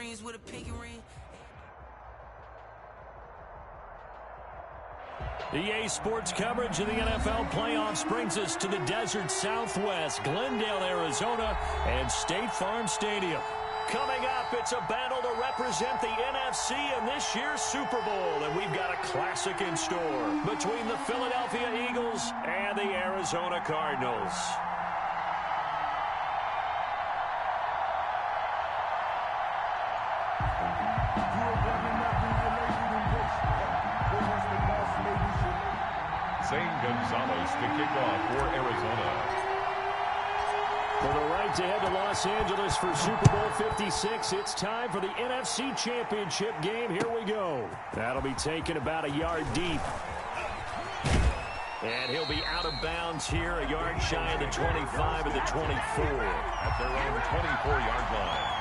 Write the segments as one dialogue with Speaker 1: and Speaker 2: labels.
Speaker 1: rings with a pinky ring.
Speaker 2: EA Sports coverage of the NFL playoffs brings us to the desert Southwest, Glendale, Arizona, and State Farm Stadium. Coming up, it's a battle to represent the NFC in this year's Super Bowl, and we've got a classic in store between the Philadelphia Eagles and the Arizona Cardinals.
Speaker 3: Zane Gonzalez to kick off for Arizona.
Speaker 2: For the right to head to Los Angeles for Super Bowl 56, it's time for the NFC Championship game. Here we go. That'll be taken about a yard deep. And he'll be out of bounds here, a yard shy of the 25 of the 24.
Speaker 3: At their own 24-yard line.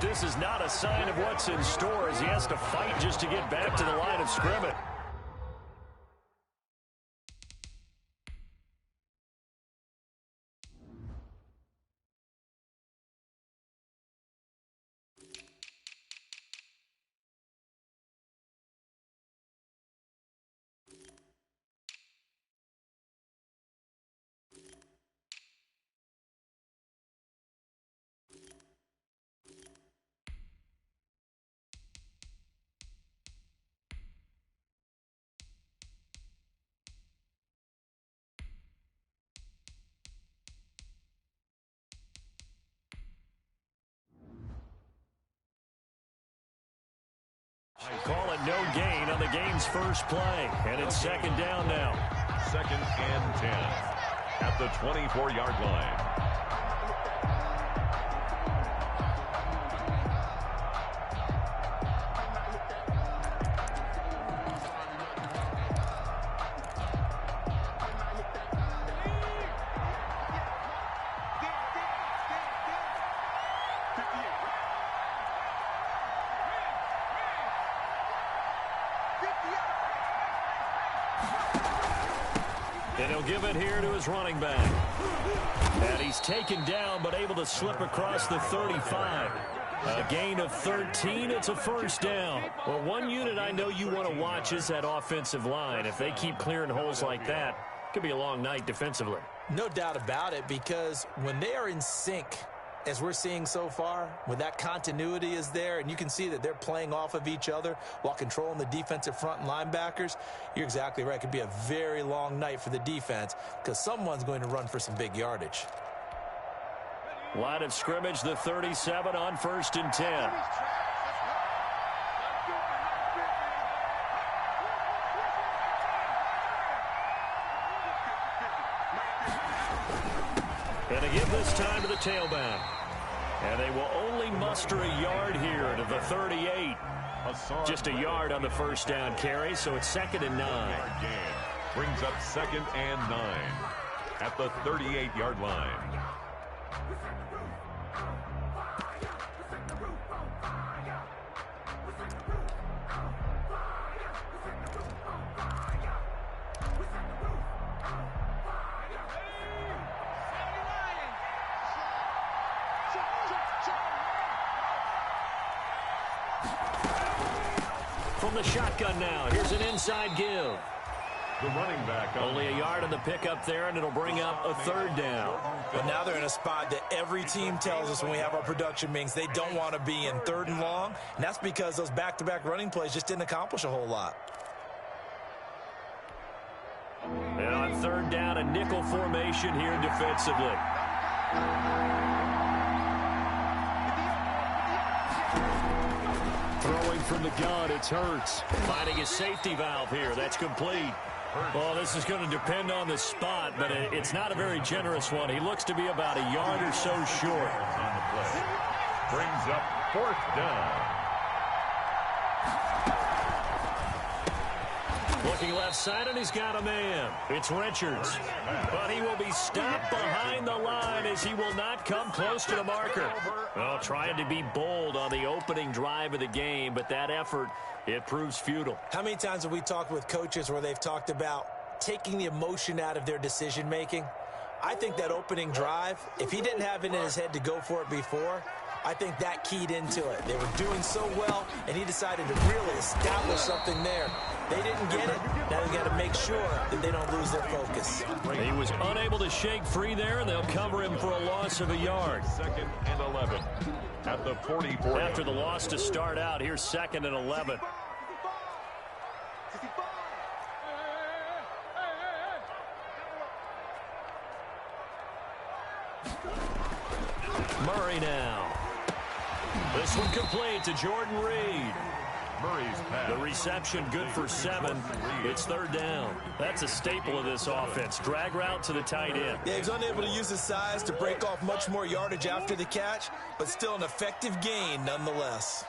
Speaker 2: This is not a sign of what's in store as he has to fight just to get back to the line of scrimmage. Call it no gain on the game's first play, and it's second down now.
Speaker 3: 2nd and 10 at the 24-yard line.
Speaker 2: And he'll give it here to his running back. And he's taken down, but able to slip across the 35. A gain of 13, it's a first down. Well, one unit I know you want to watch is that offensive line. If they keep clearing holes like that, it could be a long night defensively.
Speaker 4: No doubt about it, because when they are in sync, as we're seeing so far, when that continuity is there, and you can see that they're playing off of each other while controlling the defensive front and linebackers, you're exactly right. It could be a very long night for the defense because someone's going to run for some big yardage.
Speaker 2: Line of scrimmage, the 37 on 1st and 10. And they give this time to the tailback. And they will only muster a yard here to the 38. Just a yard on the first down carry, so it's 2nd and 9.
Speaker 3: Brings up 2nd and 9 at the 38-yard line.
Speaker 2: From the shotgun now, here's an inside give.
Speaker 3: The running back.
Speaker 2: Only a yard on the pickup there, and it'll bring up a 3rd down.
Speaker 4: But now they're in a spot that every team tells us when we have our production meetings they don't want to be in 3rd and long, and that's because those back-to-back running plays just didn't accomplish a whole lot.
Speaker 2: And on 3rd down, a nickel formation here defensively. Throwing from the gun, it's Hurts. Finding a safety valve here. That's complete. Well, this is going to depend on the spot, but it's not a very generous one. He looks to be about a yard or so short.
Speaker 3: On the play. Brings up 4th down.
Speaker 2: Looking left side, and he's got a man. It's Richards. But he will be stopped behind the line as he will not come close to the marker. Well, trying to be bold on the opening drive of the game, but that effort, it proves futile.
Speaker 4: How many times have we talked with coaches where they've talked about taking the emotion out of their decision-making? I think that opening drive, if he didn't have it in his head to go for it before, I think that keyed into it. They were doing so well, and he decided to really establish something there. They didn't get it. Now they got to make sure that they don't lose their focus.
Speaker 2: He was unable to shake free there, and they'll cover him for a loss of a yard.
Speaker 3: 2nd and 11 at the 44.
Speaker 2: After the loss to start out, here's 2nd and 11. Murray now. This one complete to Jordan Reed.
Speaker 3: Murray's pass.
Speaker 2: The reception good for 7. It's 3rd down. That's a staple of this offense. Drag route to the tight end.
Speaker 4: Yeah, he's unable to use his size to break off much more yardage after the catch, but still an effective gain nonetheless.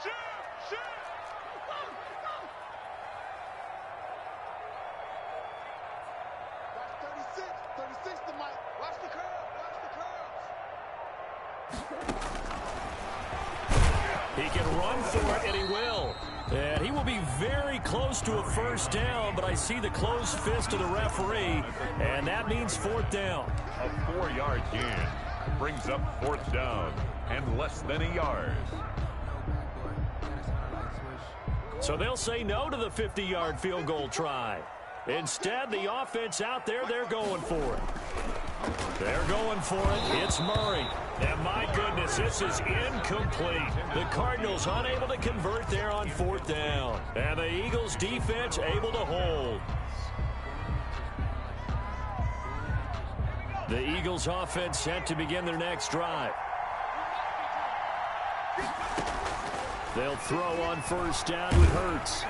Speaker 2: He can run for it, and he will. And he will be very close to a 1st down, but I see the closed fist of the referee, and that means 4th down.
Speaker 3: A 4-yard gain brings up 4th down and less than a yard.
Speaker 2: So they'll say no to the 50-yard field goal try. Instead, the offense out there, they're going for it. They're going for it. It's Murray. And my goodness, this is incomplete. The Cardinals unable to convert there on 4th down. And the Eagles defense able to hold. The Eagles offense set to begin their next drive. They'll throw on 1st down with Hurts.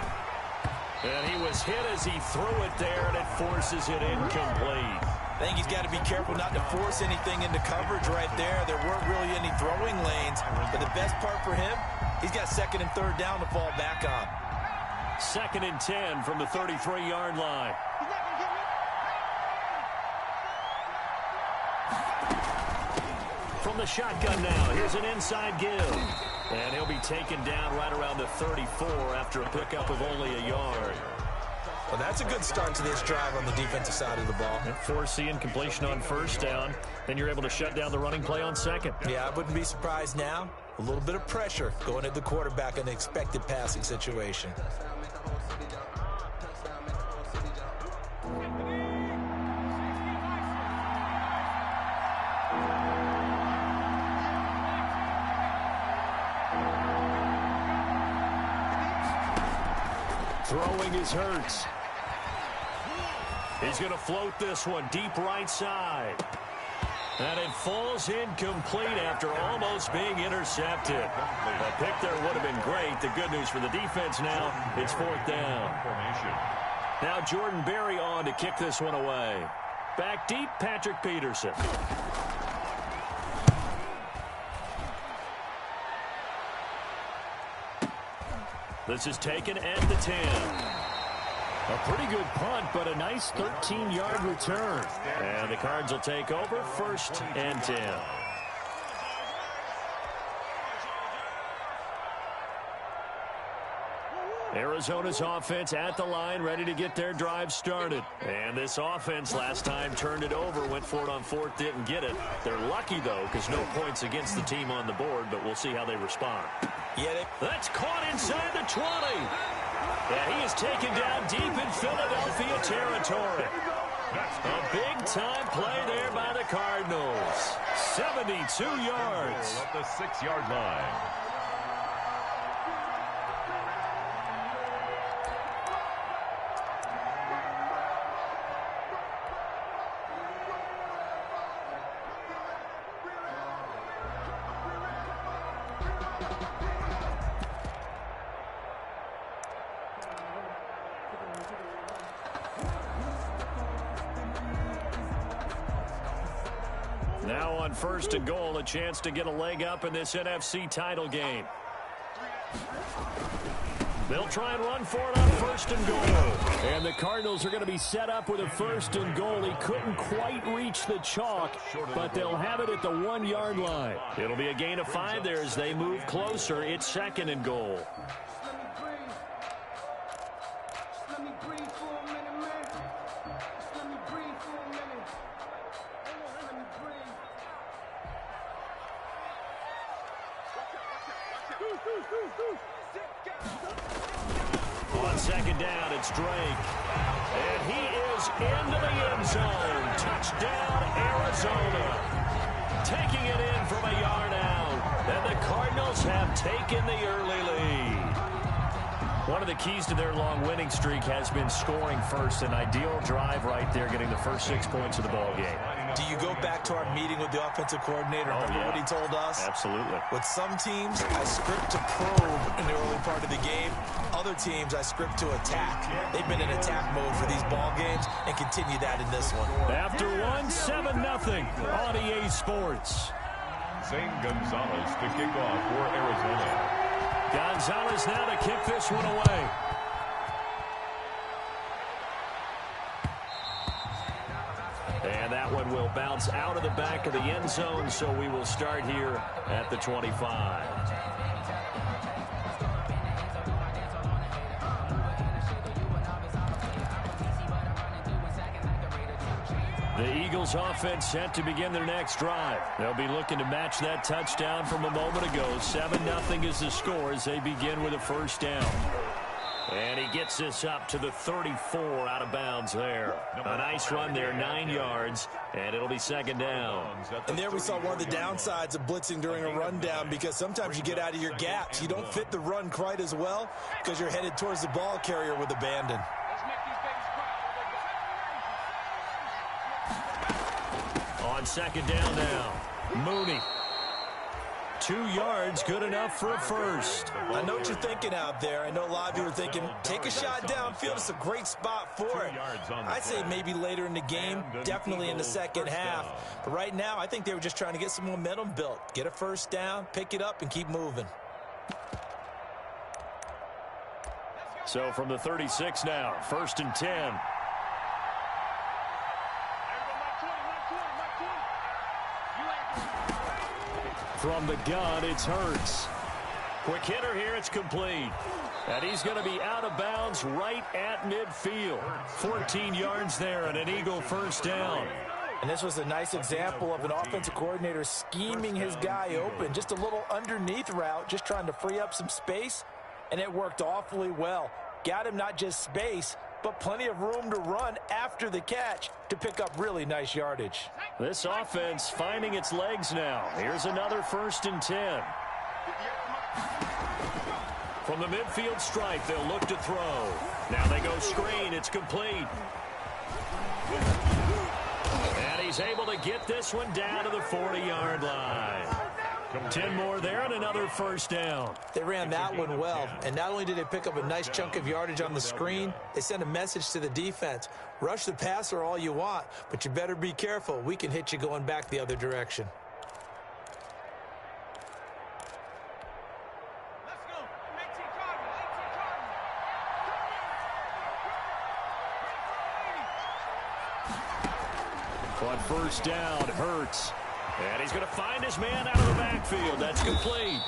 Speaker 2: And he was hit as he threw it there, and it forces it incomplete.
Speaker 4: I think he's got to be careful not to force anything into coverage right there. There weren't really any throwing lanes. But the best part for him, he's got 2nd and 3rd down to fall back on.
Speaker 2: 2nd and 10 from the 33-yard line. From the shotgun now, here's an inside give. And he'll be taken down right around the 34 after a pickup of only a yard.
Speaker 4: Well, that's a good start to this drive on the defensive side of the ball.
Speaker 2: Force the incompletion on 1st down. Then you're able to shut down the running play on 2nd.
Speaker 4: Yeah, I wouldn't be surprised now. A little bit of pressure going at the quarterback in an expected passing situation.
Speaker 2: Throwing is Hurts. He's going to float this one deep right side. And it falls incomplete after almost being intercepted. A pick there would have been great. The good news for the defense now, it's 4th down. Now Jordan Berry on to kick this one away. Back deep, Patrick Peterson. This is taken at the 10. A pretty good punt, but a nice 13-yard return. And the Cards will take over 1st and 10. Arizona's offense at the line, ready to get their drive started. And this offense last time turned it over, went for it on 4th, didn't get it. They're lucky, though, because no points against the team on the board, but we'll see how they respond.
Speaker 4: Yeah,
Speaker 2: that's caught inside the 20. And he is taken down deep in Philadelphia territory. A big-time play there by the Cardinals. 72 yards.
Speaker 3: At the 6-yard line.
Speaker 2: Now on 1st and goal, a chance to get a leg up in this NFC title game. They'll try and run for it on first and goal. And the Cardinals are going to be set up with a first and goal. He couldn't quite reach the chalk, but they'll have it at the 1-yard line. It'll be a gain of 5 there as they move closer. It's second and goal. On second down, it's Drake. And he is into the end zone. Touchdown, Arizona. Taking it in from a yard out. And the Cardinals have taken the early lead. One of the keys to their long winning streak has been scoring first. An ideal drive right there, getting the first 6 points of the ball game.
Speaker 4: Do you go back to our meeting with the offensive coordinator? Remember what he told us?
Speaker 2: Absolutely.
Speaker 4: With some teams, I script to probe in the early part of the game. Other teams, I script to attack. They've been in attack mode for these ball games and continue that in this one.
Speaker 2: After 7-0 on EA Sports.
Speaker 3: Zane Gonzalez to kick off for Arizona.
Speaker 2: Gonzalez now to kick this one away. And that one will bounce out of the back of the end zone, so we will start here at the 25. The Eagles offense set to begin their next drive. They'll be looking to match that touchdown from a moment ago. 7-0 is the score as they begin with a first down. And he gets this up to the 34 out of bounds there. A nice run there, 9 yards, and it'll be second down.
Speaker 4: And there we saw one of the downsides of blitzing during a rundown, because sometimes you get out of your gaps. You don't fit the run quite as well because you're headed towards the ball carrier with abandon.
Speaker 2: On second down now, Mooney. 2 yards, good enough for a first.
Speaker 4: I know what you're thinking out there. I know a lot of you are thinking, take a shot downfield. It's a great spot for it. I'd say maybe later in the game, definitely in the second half. But right now, I think they were just trying to get some momentum built. Get a first down, pick it up, and keep moving.
Speaker 2: So from the 36 now, first and 10. From the gun, it's Hurts. Quick hitter here, it's complete. And he's going to be out of bounds right at midfield. 14 yards there and an Eagle first down.
Speaker 4: And this was a nice example of an offensive coordinator scheming his guy open. Just a little underneath route, just trying to free up some space. And it worked awfully well. Got him not just space, but plenty of room to run after the catch to pick up really nice yardage.
Speaker 2: This offense finding its legs now. Here's another first and 10. From the midfield stripe, they'll look to throw. Now they go screen. It's complete. And he's able to get this one down to the 40-yard line. 10 more there and another first down.
Speaker 4: They ran that one well, and not only did they pick up a nice chunk of yardage on the screen, they sent a message to the defense. Rush the passer all you want, but you better be careful. We can hit you going back the other direction.
Speaker 2: On first down, Hurts. And he's going to find his man out of the backfield. That's complete.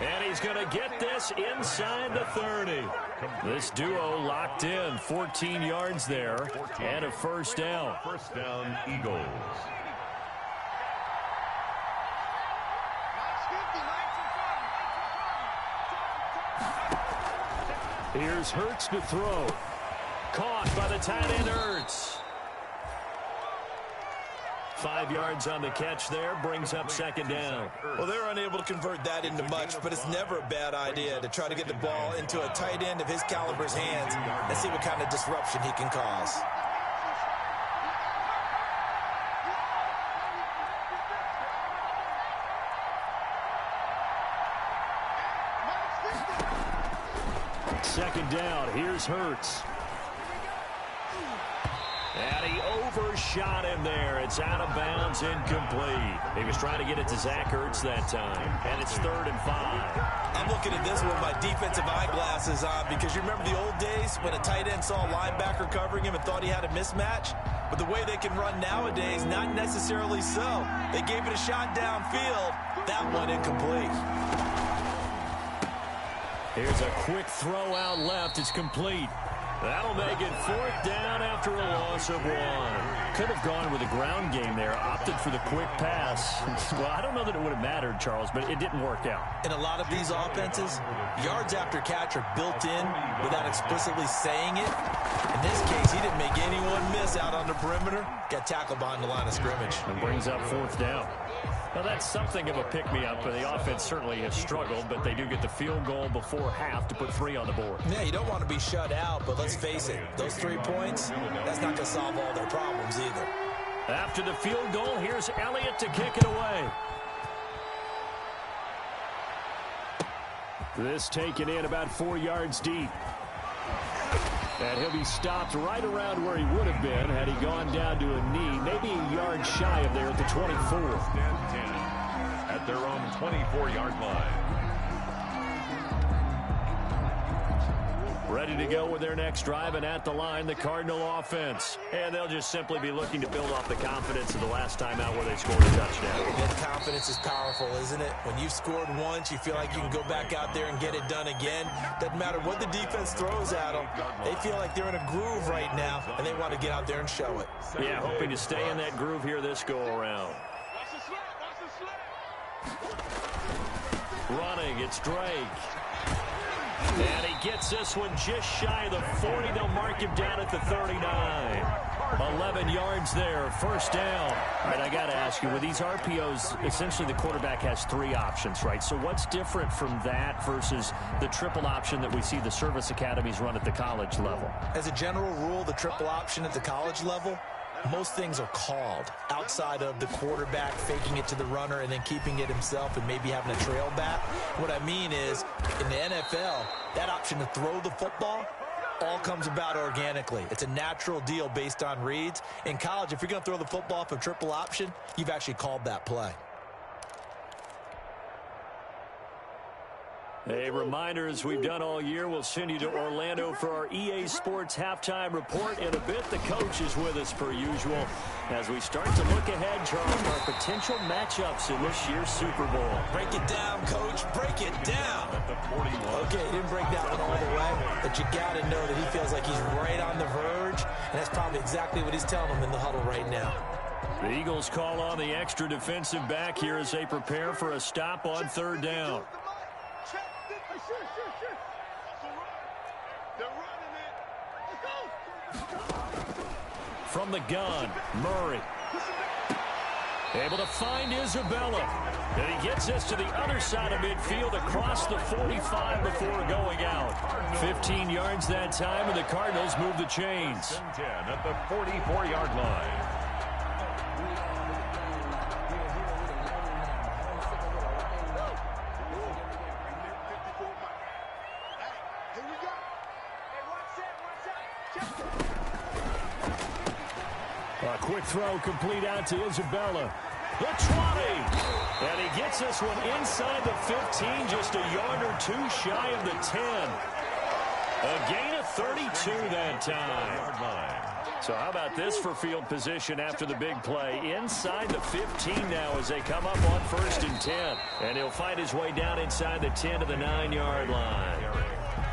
Speaker 2: And he's going to get this inside the 30. This duo locked in. 14 yards there and a first down.
Speaker 3: First down, Eagles.
Speaker 2: Here's Hurts to throw. Caught by the tight end, Hurts. 5 yards on the catch there, brings up second down.
Speaker 4: Well, they're unable to convert that into much, but it's never a bad idea to try to get the ball into a tight end of his caliber's hands and see what kind of disruption he can cause.
Speaker 2: Second down, here's Hurts. And he overshot him there. It's out of bounds, incomplete. He was trying to get it to Zach Ertz that time. And it's 3rd and 5.
Speaker 4: I'm looking at this with my defensive eyeglasses on because you remember the old days when a tight end saw a linebacker covering him and thought he had a mismatch? But the way they can run nowadays, not necessarily so. They gave it a shot downfield. That one incomplete.
Speaker 2: Here's a quick throw out left. It's complete. That'll make it 4th down after a loss of 1. Could have gone with a ground game there. Opted for the quick pass. Well, I don't know that it would have mattered, Charles, but it didn't work out.
Speaker 4: In a lot of these offenses, yards after catch are built in without explicitly saying it. In this case, he didn't make anyone miss out on the perimeter. Got tackled behind the line of scrimmage.
Speaker 2: And brings up 4th down. Well, that's something of a pick-me-up. The offense certainly has struggled, but they do get the field goal before half to put 3 on the board.
Speaker 4: Yeah, you don't want to be shut out, but let's face it, those 3 points, that's not going to solve all their problems either.
Speaker 2: After the field goal, here's Elliott to kick it away. This taken in about 4 yards deep. And he'll be stopped right around where he would have been had he gone down to a knee, maybe a yard shy of there at the 24.
Speaker 3: At their own 24-yard line.
Speaker 2: Ready to go with their next drive, and at the line, the Cardinal offense. And they'll just simply be looking to build off the confidence of the last time out where they scored a touchdown.
Speaker 4: That confidence is powerful, isn't it? When you've scored once, you feel like you can go back out there and get it done again. Doesn't matter what the defense throws at them. They feel like they're in a groove right now, and they want to get out there and show it.
Speaker 2: Yeah, hoping to stay in that groove here this go-around. Running, it's Drake. And he gets this one just shy of the 40. They'll mark him down at the 39. 11 yards there, 1st down. All right, I got to ask you, with these RPOs, essentially the quarterback has 3 options, right? So what's different from that versus the triple option that we see the service academies run at the college level?
Speaker 4: As a general rule, the triple option at the college level, most things are called outside of the quarterback faking it to the runner and then keeping it himself and maybe having a trail back. What I mean is, in the NFL, that option to throw the football all comes about organically. It's a natural deal based on reads. In college, if you're going to throw the football for triple option, you've actually called that play.
Speaker 2: A reminder, as we've done all year, we'll send you to Orlando for our EA Sports halftime report. In a bit, the coach is with us per usual as we start to look ahead, Charles, our potential matchups in this year's Super Bowl.
Speaker 4: Break it down, Coach. Break it down. Okay, he didn't break that one all the way, but you got to know that he feels like he's right on the verge, and that's probably exactly what he's telling them in the huddle right now.
Speaker 2: The Eagles call on the extra defensive back here as they prepare for a stop on 3rd down. From the gun, Murray. Able to find Isabella. And he gets this to the other side of midfield across the 45 before going out. 15 yards that time, and the Cardinals move the chains.
Speaker 3: 10 at the 44-yard line.
Speaker 2: A quick throw complete out to Isabella. The 20. And he gets this one inside the 15, just a yard or 2 shy of the 10. A gain of 32 that time. So how about this for field position after the big play? Inside the 15 now as they come up on 1st and 10. And he'll find his way down inside the 10 to the 9-yard line.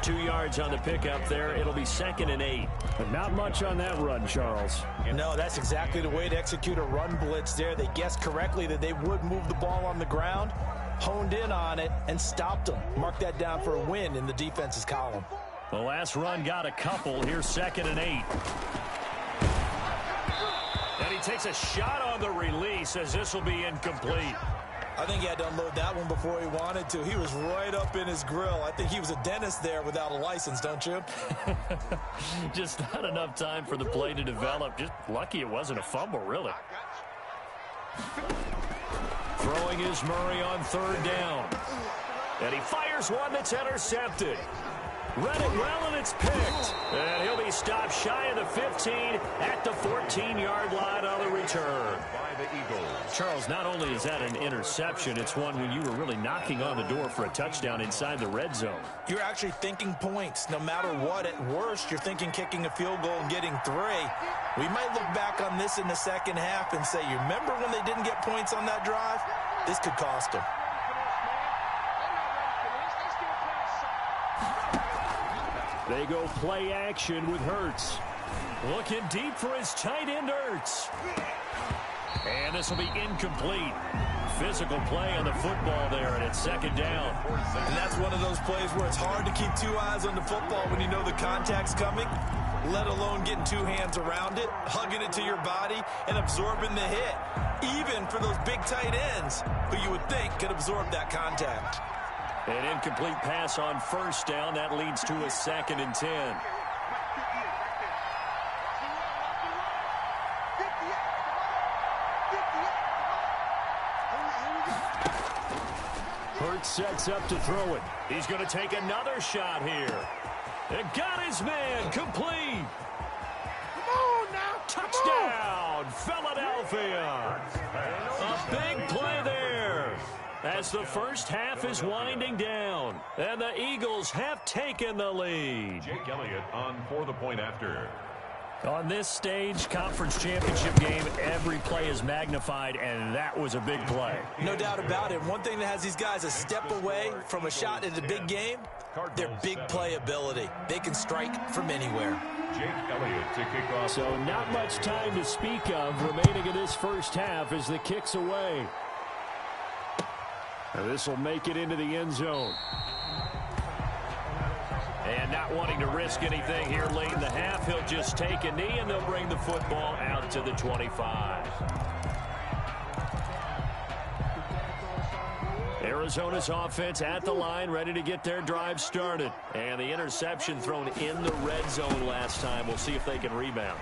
Speaker 2: 2 yards on the pickup there. It'll be 2nd and 8. But not much on that run, Charles.
Speaker 4: No, that's exactly the way to execute a run blitz there. They guessed correctly that they would move the ball on the ground, honed in on it, and stopped them. Mark that down for a win in the defense's column.
Speaker 2: The last run got a couple. Here's 2nd and 8. And he takes a shot on the release as this will be incomplete.
Speaker 4: I think he had to unload that one before he wanted to. He was right up in his grill. I think he was a dentist there without a license, don't you?
Speaker 2: Just not enough time for the play to develop. Just lucky it wasn't a fumble, really. Throwing is Murray on 3rd down. And he fires one that's intercepted. Read it well, and it's picked. And he'll be stopped shy of the 15 at the 14-yard line on the return.
Speaker 3: By the Eagles.
Speaker 2: Charles, not only is that an interception, it's one when you were really knocking on the door for a touchdown inside the red zone.
Speaker 4: You're actually thinking points. No matter what, at worst, you're thinking kicking a field goal and getting 3. We might look back on this in the second half and say, you remember when they didn't get points on that drive? This could cost them.
Speaker 2: They go play action with Hurts. Looking deep for his tight end, Hurts. And this will be incomplete. Physical play on the football there, and it's second down.
Speaker 4: And that's one of those plays where it's hard to keep 2 eyes on the football when you know the contact's coming, let alone getting 2 hands around it, hugging it to your body, and absorbing the hit, even for those big tight ends who you would think could absorb that contact.
Speaker 2: An incomplete pass on first down. That leads to a 2nd and 10. Hurts sets up to throw it. He's going to take another shot here. And got his man complete.
Speaker 1: Come on now.
Speaker 2: Touchdown, Philadelphia. A big play there as the first half is winding down. And the Eagles have taken the lead.
Speaker 3: Jake Elliott on for the point after.
Speaker 2: On this stage, conference championship game, every play is magnified, and that was a big play.
Speaker 4: No doubt about it. One thing that has these guys a step away from a shot in the big game, their big play ability. They can strike from anywhere.
Speaker 3: Jake Elliott to kick off.
Speaker 2: So not much time to speak of remaining in this first half as the kick's away. Now this will make it into the end zone. And not wanting to risk anything here late in the half, he'll just take a knee, and they'll bring the football out to the 25. Arizona's offense at the line, ready to get their drive started. And the interception thrown in the red zone last time. We'll see if they can rebound.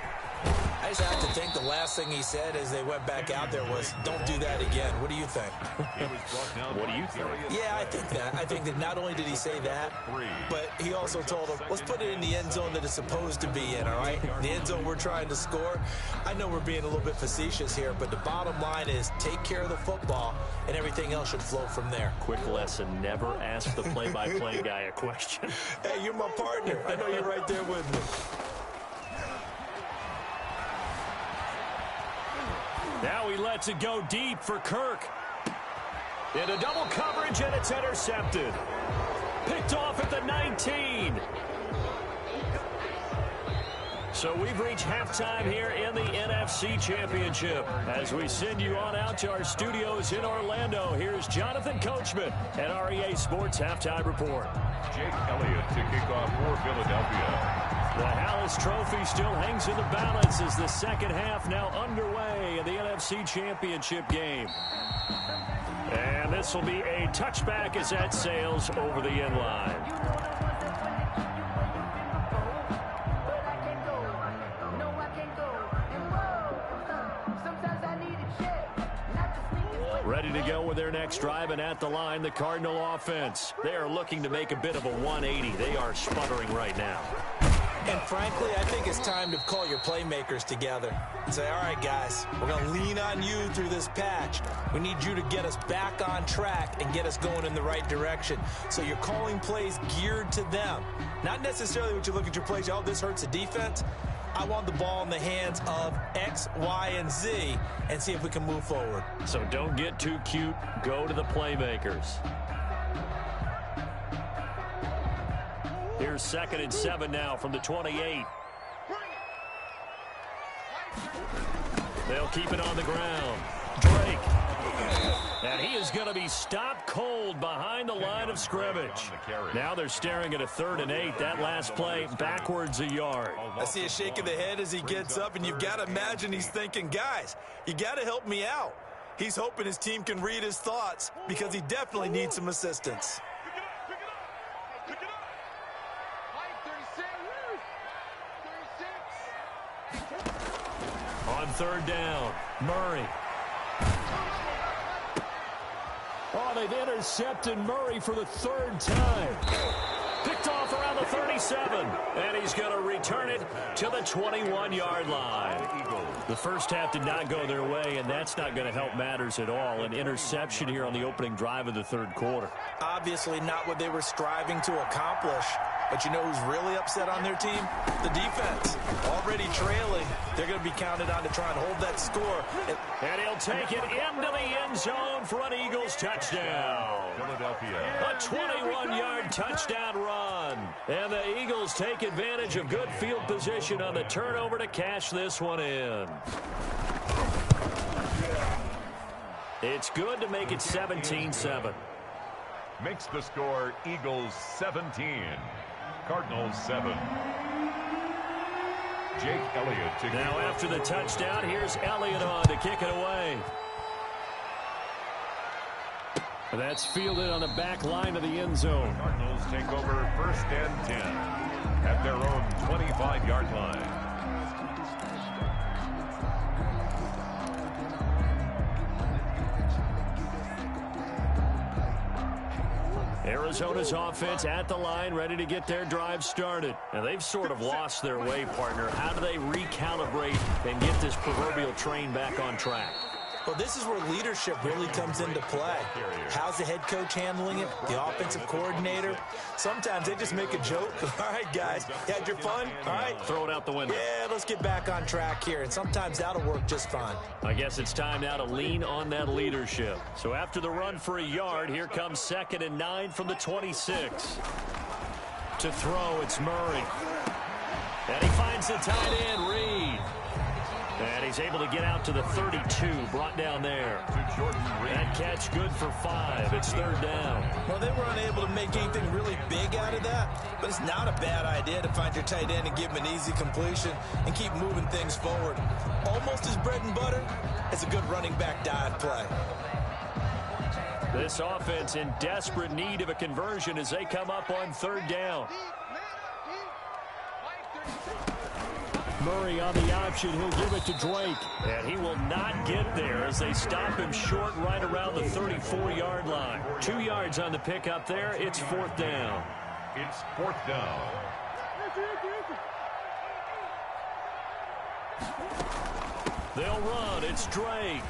Speaker 4: I just have to think the last thing he said as they went back out there was, don't do that again. What do you think?
Speaker 2: What do you think?
Speaker 4: Yeah, I think that. I think that not only did he say that, but he also told them, let's put it in the end zone that it's supposed to be in, all right? The end zone we're trying to score. I know we're being a little bit facetious here, but the bottom line is take care of the football, and everything else should flow from there.
Speaker 2: Quick lesson, never ask the play-by-play guy a question.
Speaker 4: Hey, you're my partner. I know you're right there with me.
Speaker 2: Now he lets it go deep for Kirk. Into double coverage, and it's intercepted. Picked off at the 19. So we've reached halftime here in the NFC Championship. As we send you on out to our studios in Orlando, here's Jonathan Coachman at REA Sports Halftime Report.
Speaker 3: Jake Elliott to kick off for Philadelphia.
Speaker 2: The Hallis Trophy still hangs in the balance as the second half now underway in the NFC Championship game. And this will be a touchback as that sails over the end line. Ready to go with their next drive, and at the line, the Cardinal offense. They are looking to make a bit of a 180. They are sputtering right now.
Speaker 4: And frankly, I think it's time to call your playmakers together and say, all right, guys, we're going to lean on you through this patch. We need you to get us back on track and get us going in the right direction. So you're calling plays geared to them. Not necessarily what you look at your plays, oh, this hurts the defense. I want the ball in the hands of X, Y, and Z and see if we can move forward.
Speaker 2: So don't get too cute. Go to the playmakers. Here's 2nd and 7 now from the 28. They'll keep it on the ground. Drake. And he is going to be stopped cold behind the line of scrimmage. Now they're staring at a 3rd and 8. That last play backwards a yard.
Speaker 4: I see a shake of the head as he gets up, and you've got to imagine he's thinking, guys, you got to help me out. He's hoping his team can read his thoughts because he definitely needs some assistance.
Speaker 2: On 3rd down, Murray. Oh, they've intercepted Murray for the 3rd time. Picked off around the 7, and he's going to return it to the 21-yard line. The first half did not go their way, and that's not going to help matters at all. An interception here on the opening drive of the third quarter.
Speaker 4: Obviously not what they were striving to accomplish. But you know who's really upset on their team? The defense. Already trailing. They're going to be counted on to try and hold that score.
Speaker 2: And he'll take it into the end zone for an Eagles touchdown.
Speaker 3: Philadelphia.
Speaker 2: A 21-yard touchdown run. And the Eagles take advantage of good field position on the turnover to cash this one in. It's good to make it 17-7.
Speaker 3: Makes the score Eagles 17. Cardinals 7. Jake Elliott to
Speaker 2: now after the touchdown, here's Elliott on to kick it away. That's fielded on the back line of the end zone.
Speaker 3: Cardinals take over 1st and 10 at their own 25-yard line.
Speaker 2: Arizona's offense at the line, ready to get their drive started. And they've sort of lost their way, partner. How do they recalibrate and get this proverbial train back on track?
Speaker 4: Well, this is where leadership really comes into play. How's the head coach handling it? The offensive coordinator? Sometimes they just make a joke. All right, guys, you had your fun? All right.
Speaker 2: Throw it out the window.
Speaker 4: Yeah, let's get back on track here. And sometimes that'll work just fine.
Speaker 2: I guess it's time now to lean on that leadership. So after the run for a yard, here comes 2nd and 9 from the 26. To throw, it's Murray. And he finds the tight end, Reed. And he's able to get out to the 32, brought down there. That catch good for 5. It's 3rd down.
Speaker 4: Well, they were unable to make anything really big out of that, but it's not a bad idea to find your tight end and give him an easy completion and keep moving things forward. Almost as bread and butter as a good running back dive play.
Speaker 2: This offense in desperate need of a conversion as they come up on 3rd down. Murray on the option. He'll give it to Drake. And he will not get there as they stop him short right around the 34-yard line. 2 yards on the pickup there. It's 4th down.
Speaker 3: It's 4th down.
Speaker 2: They'll run. It's Drake.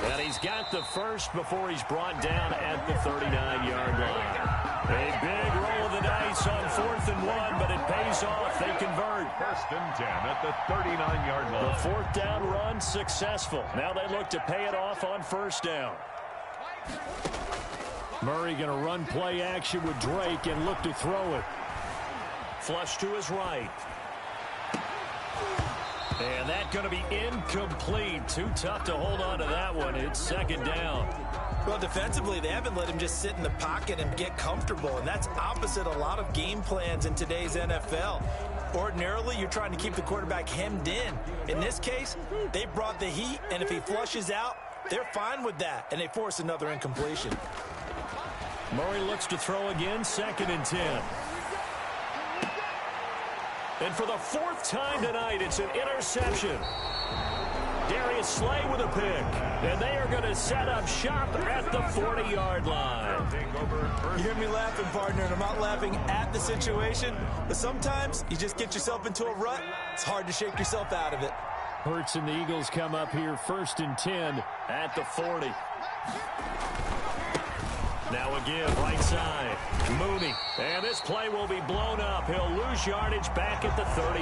Speaker 2: And he's got the first before he's brought down at the 39-yard line. A big roll of the dice on 4th and 1, but it pays off. They convert.
Speaker 3: 1st and 10 at the 39-yard line.
Speaker 2: The 4th down run successful. Now they look to pay it off on 1st down. Murray going to run play action with Drake and look to throw it. Flush to his right. And that's going to be incomplete. Too tough to hold on to that one. It's 2nd down.
Speaker 4: Well, defensively, they haven't let him just sit in the pocket and get comfortable, and that's opposite a lot of game plans in today's NFL. Ordinarily, you're trying to keep the quarterback hemmed in. In this case, they brought the heat, and if he flushes out, they're fine with that, and they force another incompletion.
Speaker 2: Murray looks to throw again, 2nd and 10. And for the 4th time tonight, it's an interception. Darius Slay with a pick. And they are going to set up shop at the 40-yard line.
Speaker 4: You hear me laughing, partner, and I'm not laughing at the situation, but sometimes you just get yourself into a rut. It's hard to shake yourself out of it.
Speaker 2: Hurts and the Eagles come up here 1st and 10 at the 40. Now again, right side, Mooney. And this play will be blown up. He'll lose yardage back at the 38.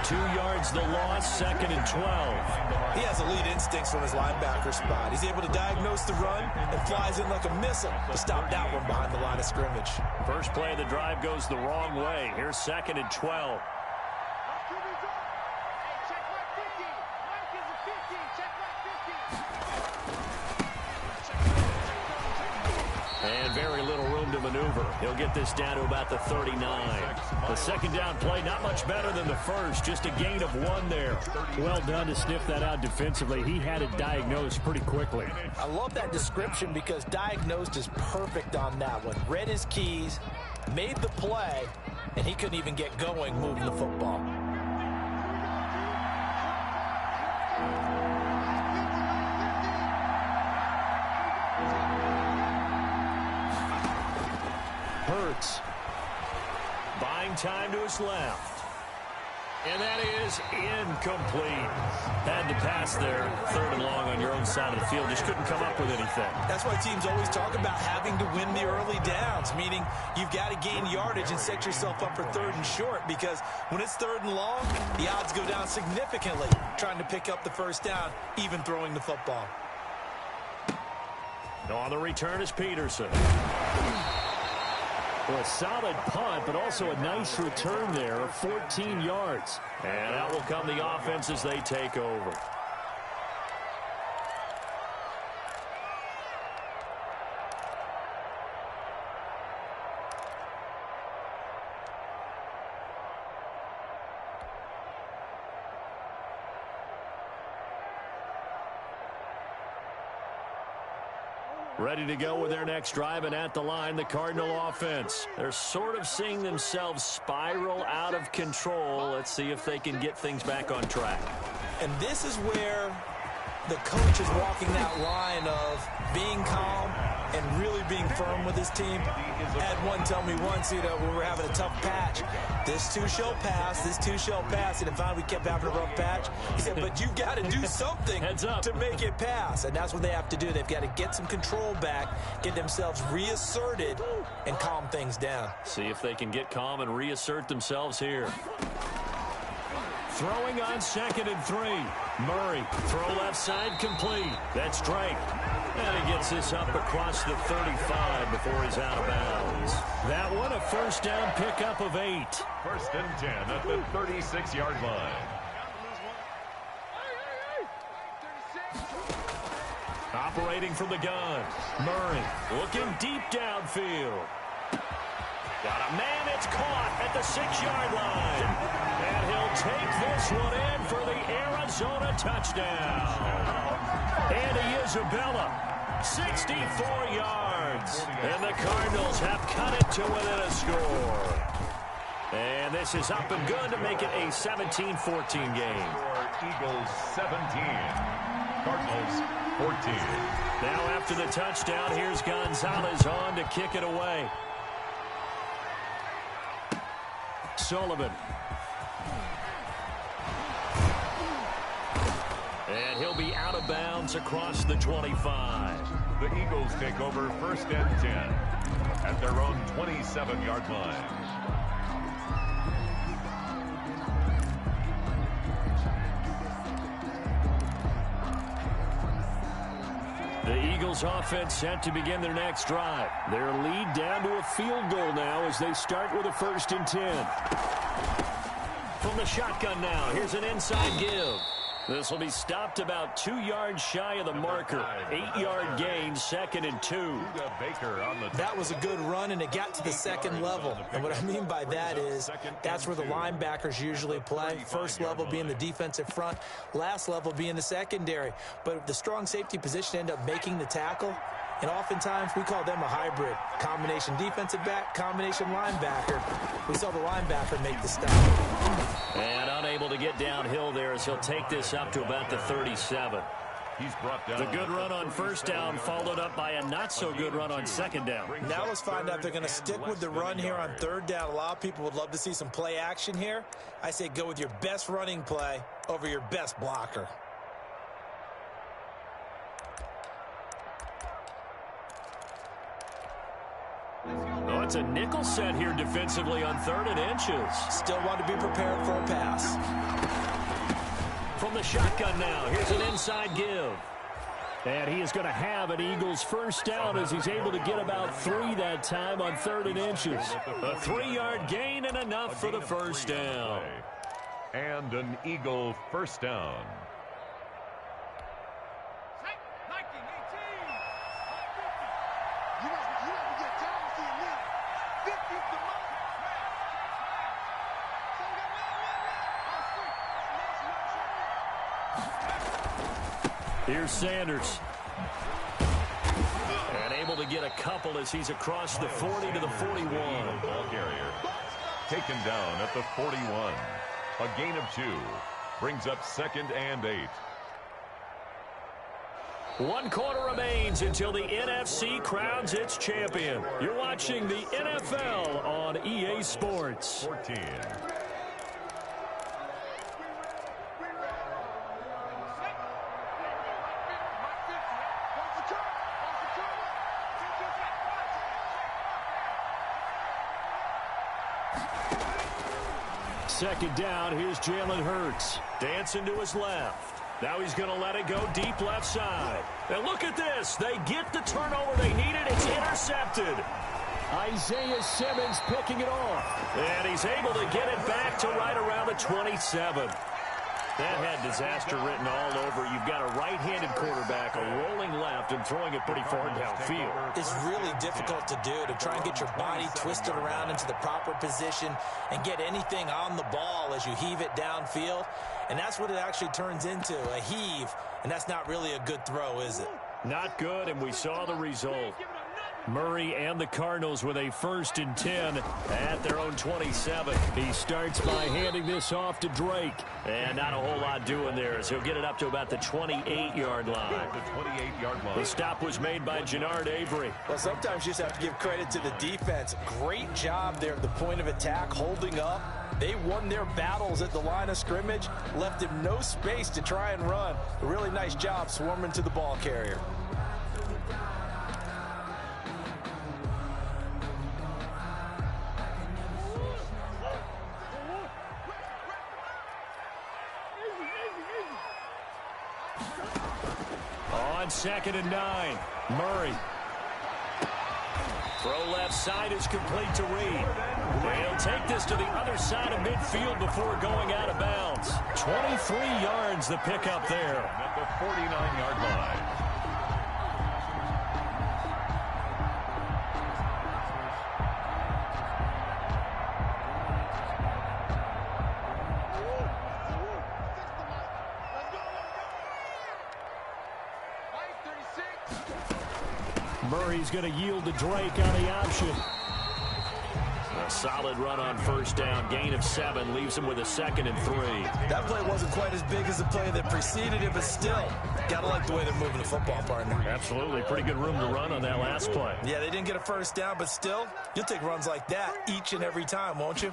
Speaker 2: 2 yards the loss, 2nd and 12.
Speaker 4: He has elite instincts from his linebacker spot. He's able to diagnose the run and flies in like a missile to stop that one behind the line of scrimmage.
Speaker 2: First play of the drive goes the wrong way. Here's 2nd and 12. And very little room to maneuver. He'll get this down to about the 39. The 2nd down play, not much better than the first. Just a gain of 1 there. Well done to sniff that out defensively. He had it diagnosed pretty quickly.
Speaker 4: I love that description because diagnosed is perfect on that one. Read his keys, made the play, and he couldn't even get going moving the football.
Speaker 2: Buying time to his left. And that is incomplete. Had to pass there, 3rd and long on your own side of the field. Just couldn't come up with anything.
Speaker 4: That's why teams always talk about having to win the early downs, meaning you've got to gain yardage and set yourself up for 3rd and short, because when it's 3rd and long, the odds go down significantly trying to pick up the 1st down, even throwing the football.
Speaker 2: On the return is Peterson. Well, a solid punt, but also a nice return there of 14 yards. And out will come the offense as they take over. Ready to go with their next drive, and at the line, the Cardinal offense. They're sort of seeing themselves spiral out of control. Let's see if they can get things back on track.
Speaker 4: And this is where the coach is walking that line of being calm and really being firm with his team. I had one tell me once, when we were having a tough patch, this too shall pass, this too shall pass. And finally we kept having a rough patch. He said, but you've got to do something to make it pass. And that's what they have to do. They've got to get some control back, get themselves reasserted, and calm things down.
Speaker 2: See if they can get calm and reassert themselves here. Throwing on 2nd and 3. Murray, throw left side complete. That's Drake. And he gets this up across the 35 before he's out of bounds. That one, a 1st down pickup of 8.
Speaker 3: 1st and 10 at the 36-yard line.
Speaker 2: Operating from the gun. Murray looking deep downfield. Got a man, it's caught at the 6-yard line. And he'll take this one in for the Arizona touchdown. Andy Isabella, 64 yards. And the Cardinals have cut it to within a score. And this is up and good to make it a 17-14 game.
Speaker 3: Eagles 17, Cardinals 14.
Speaker 2: Now after the touchdown, here's Gonzalez on to kick it away. Sullivan. And he'll be out of bounds across the 25.
Speaker 3: The Eagles take over 1st and 10 at their own 27-yard line.
Speaker 2: The Eagles offense set to begin their next drive. Their lead down to a field goal now as they start with a 1st and 10. From the shotgun now, here's an inside give. This will be stopped about 2 yards shy of the marker. 8-yard gain, 2nd and 2.
Speaker 4: That was a good run, and it got to the 2nd level. And what I mean by that is that's where the linebackers usually play. 1st level being the defensive front, last level being the secondary. But the strong safety position ended up making the tackle. And oftentimes we call them a hybrid. Combination defensive back, combination linebacker. We saw the linebacker make the stop.
Speaker 2: And unable to get downhill there as he'll take this up to about the 37.
Speaker 3: He's brought down.
Speaker 2: The good run on 1st down followed up by a not-so-good run on 2nd down.
Speaker 4: Now let's find out if they're going to stick with the run here on 3rd down. A lot of people would love to see some play action here. I say go with your best running play over your best blocker.
Speaker 2: Oh, it's a nickel set here defensively on 3rd and inches.
Speaker 4: Still want to be prepared for a pass.
Speaker 2: From the shotgun now, here's an inside give. And he is going to have an Eagles 1st down as he's able to get about 3 that time on 3rd and inches. A 3-yard gain and enough for the 1st down.
Speaker 3: And an Eagle 1st down.
Speaker 2: Here's Sanders. And able to get a couple as he's across the 40 to the 41.
Speaker 3: Ball carrier taken down at the 41. A gain of 2 brings up 2nd and 8.
Speaker 2: 1 quarter remains until the NFC crowns its champion. You're watching the NFL on EA Sports.
Speaker 3: 14.
Speaker 2: Second down, here's Jalen Hurts. Dancing to his left. Now he's going to let it go deep left side. And look at this. They get the turnover they needed. It's intercepted. Isaiah Simmons picking it off. And he's able to get it back to right around the 27. That had disaster written all over. You've got a right-handed quarterback, a rolling left, and throwing it pretty far downfield.
Speaker 4: It's really difficult to do, to try and get your body twisted around into the proper position and get anything on the ball as you heave it downfield. And that's what it actually turns into, a heave. And that's not really a good throw, is it?
Speaker 2: Not good, and we saw the result. Murray and the Cardinals with a 1st and 10 at their own 27. He starts by handing this off to Drake. And not a whole lot doing there as he'll get it up to about the 28-yard line.
Speaker 3: The 28-yard line.
Speaker 2: The stop was made by Jannard Avery.
Speaker 4: Well, sometimes you just have to give credit to the defense. Great job there at the point of attack, holding up. They won their battles at the line of scrimmage, left him no space to try and run. A really nice job swarming to the ball carrier.
Speaker 2: On 2nd and 9, Murray. Throw left side is complete to Reed. They'll take this to the other side of midfield before going out of bounds. 23 yards the pickup there.
Speaker 3: At the 49-yard line.
Speaker 2: Murray's going to yield to Drake on the option. A solid run on 1st down. Gain of 7 leaves him with a 2nd and 3.
Speaker 4: That play wasn't quite as big as the play that preceded it, but still, gotta like the way they're moving the football, partner.
Speaker 2: Absolutely. Pretty good room to run on that last play.
Speaker 4: Yeah, they didn't get a 1st down, but still, you'll take runs like that each and every time, won't you?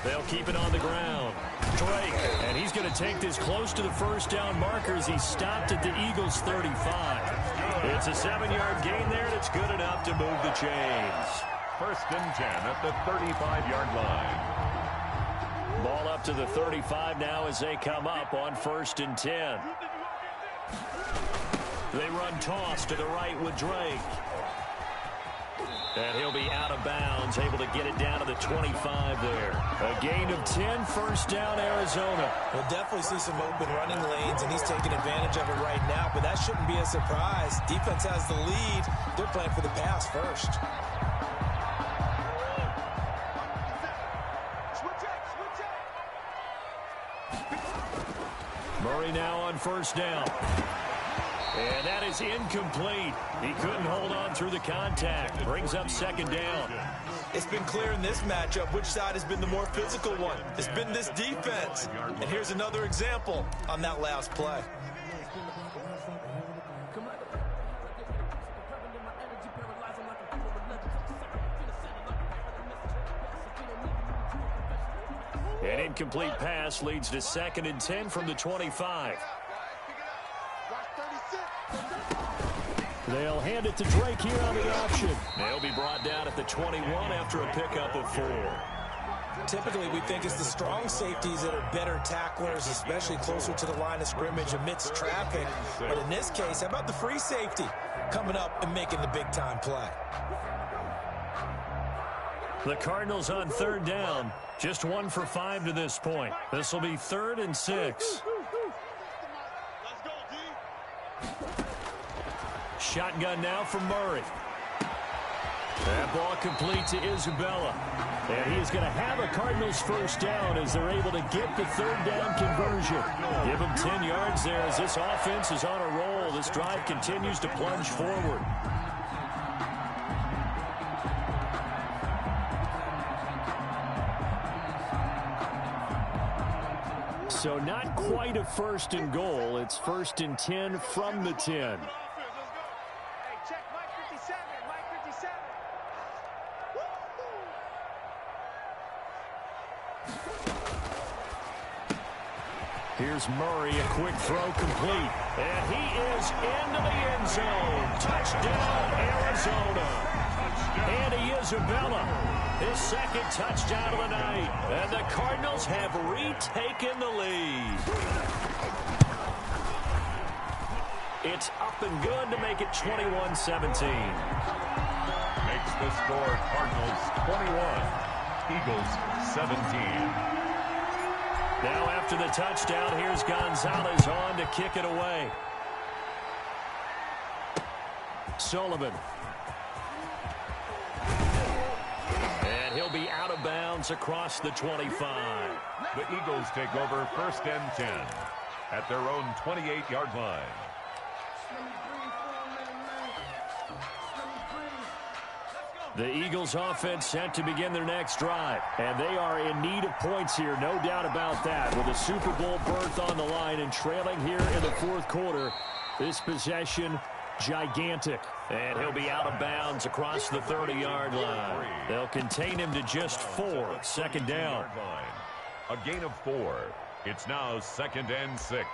Speaker 2: They'll keep it on the ground. Drake, and he's going to take this close to the 1st down marker as he stopped at the Eagles' 35. It's a 7-yard gain there, and it's good enough to move the chains.
Speaker 3: 1st and 10 at the 35-yard line.
Speaker 2: Ball up to the 35 now as they come up on 1st and 10. They run toss to the right with Drake. And he'll be out of bounds, able to get it down to the 25 there. A gain of 10, 1st down, Arizona.
Speaker 4: We'll definitely see some open running lanes, and he's taking advantage of it right now, but that shouldn't be a surprise. Defense has the lead. They're playing for the pass first.
Speaker 2: Murray now on 1st down. And that is incomplete. He couldn't hold on through the contact. Brings up 2nd down.
Speaker 4: It's been clear in this matchup which side has been the more physical one. It's been this defense. And here's another example on that last play.
Speaker 2: An incomplete pass leads to 2nd and 10 from the 25. They'll hand it to Drake here on the option. They'll be brought down at the 21 after a pickup of 4.
Speaker 4: Typically, we think it's the strong safeties that are better tacklers, especially closer to the line of scrimmage amidst traffic. But in this case, how about the free safety coming up and making the big-time play?
Speaker 2: The Cardinals on 3rd down. Just 1 for 5 to this point. This will be 3rd and 6. Shotgun now from Murray. That ball complete to Isabella. And he is going to have a Cardinals 1st down as they're able to get the 3rd down conversion. Give him 10 yards there as this offense is on a roll. This drive continues to plunge forward. So not quite a 1st and goal. It's 1st and 10 from the 10.
Speaker 1: Hey, check Mike 57. Mike 57.
Speaker 2: Here's Murray, a quick throw complete. And he is into the end zone. Touchdown, Arizona. Andy Isabella, his 2nd touchdown of the night. And the Cardinals have retaken the lead. It's up and good to make it 21-17.
Speaker 3: Makes the score Cardinals 21, Eagles 17.
Speaker 2: Now after the touchdown, here's Gonzalez on to kick it away. Sullivan. And he'll be out of bounds across the 25.
Speaker 3: The Eagles take over 1st and 10 at their own 28-yard line.
Speaker 2: The Eagles offense set to begin their next drive. And they are in need of points here, no doubt about that. With a Super Bowl berth on the line and trailing here in the 4th quarter, this possession gigantic. And he'll be out of bounds across the 30-yard line. They'll contain him to just 4. 2nd down.
Speaker 3: A gain of 4. It's now 2nd and 6.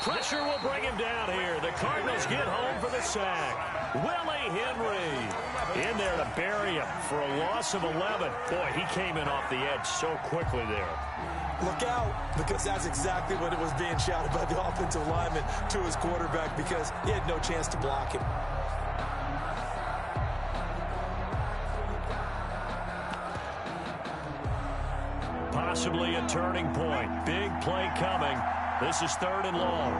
Speaker 2: Pressure will bring him down here. The Cardinals get home for the sack. Willie Henry in there to bury him for a loss of 11. Boy, he came in off the edge so quickly there.
Speaker 4: Look out, because that's exactly what it was being shouted by the offensive lineman to his quarterback, because he had no chance to block him.
Speaker 2: Possibly a turning point. Big play coming. This is 3rd and long.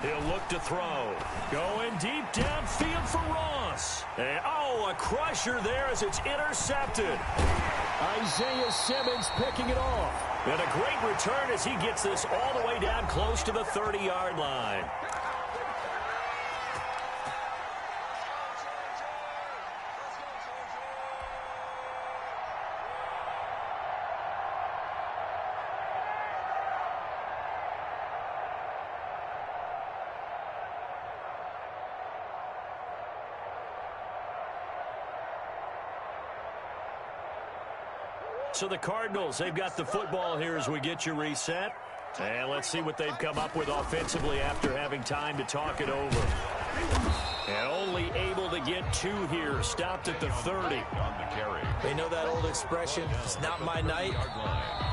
Speaker 2: He'll look to throw. Going deep downfield for Ross. And, oh, a crusher there as it's intercepted. Isaiah Simmons picking it off. And a great return as he gets this all the way down close to the 30-yard line. So the Cardinals, they've got the football here as we get you reset. And let's see what they've come up with offensively after having time to talk it over. And only able to get 2 here. Stopped at the 30.
Speaker 4: They know that old expression, it's not my night.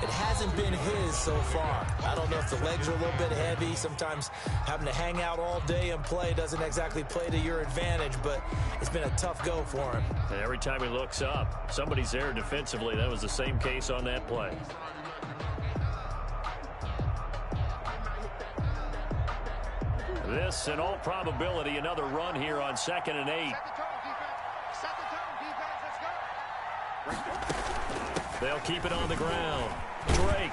Speaker 4: It hasn't been his so far. I don't know if the legs are a little bit heavy. Sometimes having to hang out all day and play doesn't exactly play to your advantage, but it's been a tough go for him.
Speaker 2: And every time he looks up, somebody's there defensively. That was the same case on that play. This, in all probability, another run here on 2nd and 8. They'll keep it on the ground. Drake.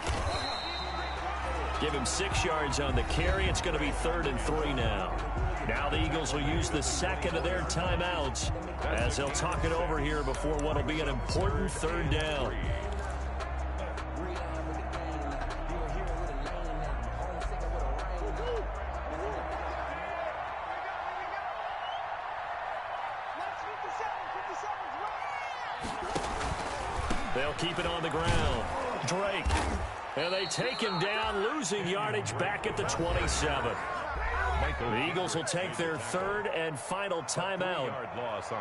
Speaker 2: Give him 6 yards on the carry. It's going to be 3rd and 3 now. Now the Eagles will use the 2nd of their timeouts as they'll talk it over here before what will be an important 3rd down. They'll keep it on the ground. Drake. And they take him down, losing yardage back at the 27. The Eagles will take their 3rd and final timeout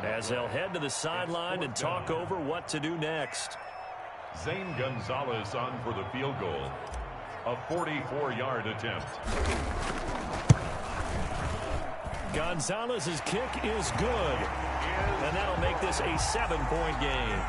Speaker 2: as they'll head to the sideline and talk over what to do next.
Speaker 3: Zane Gonzalez on for the field goal. A 44-yard attempt.
Speaker 2: Gonzalez's kick is good. And that'll make this a 7-point game.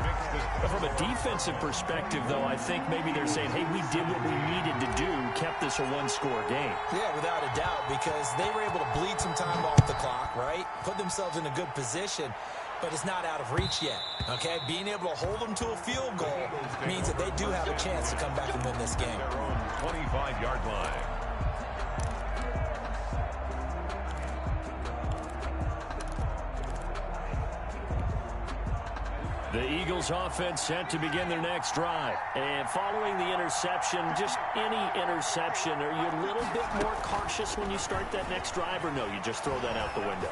Speaker 2: But from a defensive perspective, though, I think maybe they're saying, hey, we did what we needed to do, kept this a one-score game.
Speaker 4: Yeah, without a doubt, because they were able to bleed some time off the clock, right? Put themselves in a good position, but it's not out of reach yet, okay? Being able to hold them to a field goal means that they do have a chance to come back and win this game.
Speaker 3: Their own 25-yard line.
Speaker 2: The Eagles offense set to begin their next drive. And following the interception, just any interception, are you a little bit more cautious when you start that next drive, or no, you just throw that out the window?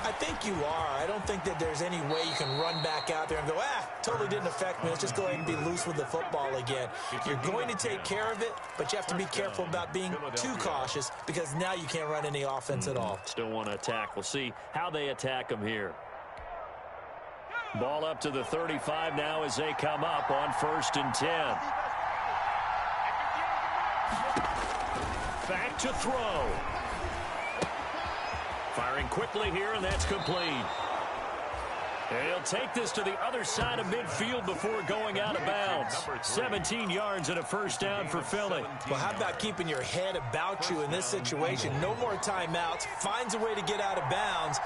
Speaker 4: I think you are. I don't think that there's any way you can run back out there and go, totally didn't affect me. Let's just go ahead and be loose with the football again. You're going to take care of it, but you have to be careful about being too cautious because now you can't run any offense at all.
Speaker 2: Still want to attack. We'll see how they attack them here. Ball up to the 35 now as they come up on 1st and 10. Back to throw. Firing quickly here, and that's complete. And he'll take this to the other side of midfield before going out of bounds. 17 yards and a first down for Philly.
Speaker 4: Well, how about keeping your head about you in this situation? No more timeouts. Finds a way to get out of bounds.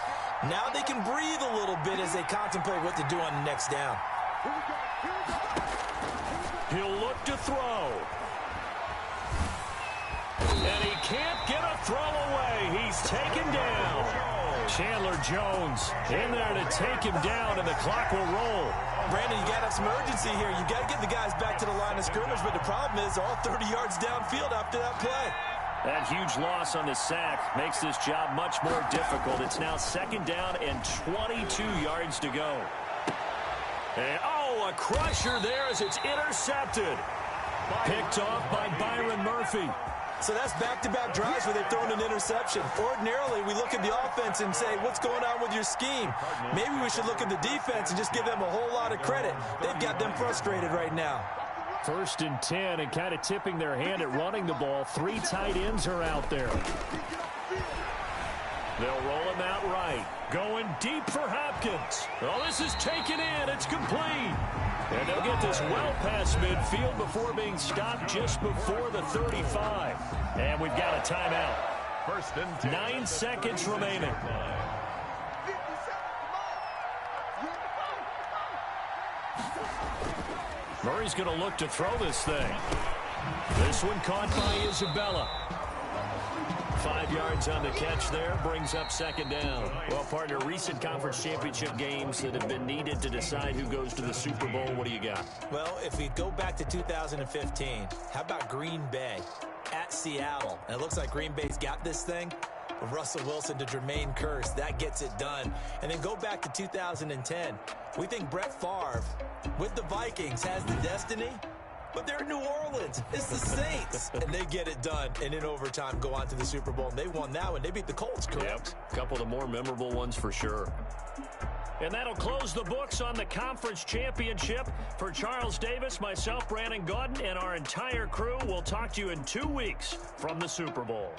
Speaker 4: Now they can breathe a little bit as they contemplate what to do on the next down.
Speaker 2: He'll look to throw. And he can't get a throw away. He's taken down. Chandler Jones in there to take him down, and the clock will roll.
Speaker 4: Brandon, you got to have some urgency here. You got to get the guys back to the line of scrimmage, but the problem is all 30 yards downfield after that play.
Speaker 2: That huge loss on the sack makes this job much more difficult. It's now 2nd down and 22 yards to go. And, a crusher there as it's intercepted. Picked off by Byron Murphy.
Speaker 4: So that's back-to-back drives where they've thrown an interception. Ordinarily, we look at the offense and say, what's going on with your scheme? Maybe we should look at the defense and just give them a whole lot of credit. They've got them frustrated right now.
Speaker 2: 1st and 10, and kind of tipping their hand at running the ball. 3 tight ends are out there. They'll roll him out right. Going deep for Hopkins. Oh, this is taken in. It's complete. And they'll get this well past midfield before being stopped just before the 35. And we've got a timeout.
Speaker 3: 1st and 10.
Speaker 2: 9 seconds remaining. Murray's going to look to throw this thing. This one caught by Isabella. 5 yards on the catch there, brings up 2nd down. Well, partner, recent conference championship games that have been needed to decide who goes to the Super Bowl. What do you got?
Speaker 4: Well, if we go back to 2015, how about Green Bay at Seattle? And it looks like Green Bay's got this thing. Russell Wilson to Jermaine Kearse, that gets it done. And then go back to 2010. We think Brett Favre with the Vikings has the destiny, but they're in New Orleans. It's the Saints. And they get it done. And in overtime, go on to the Super Bowl. And they won that one. They beat the Colts, correct?
Speaker 2: Yep. A couple of the more memorable ones for sure. And that'll close the books on the conference championship. For Charles Davis, myself, Brandon Gaudin, and our entire crew, we'll talk to you in 2 weeks from the Super Bowl.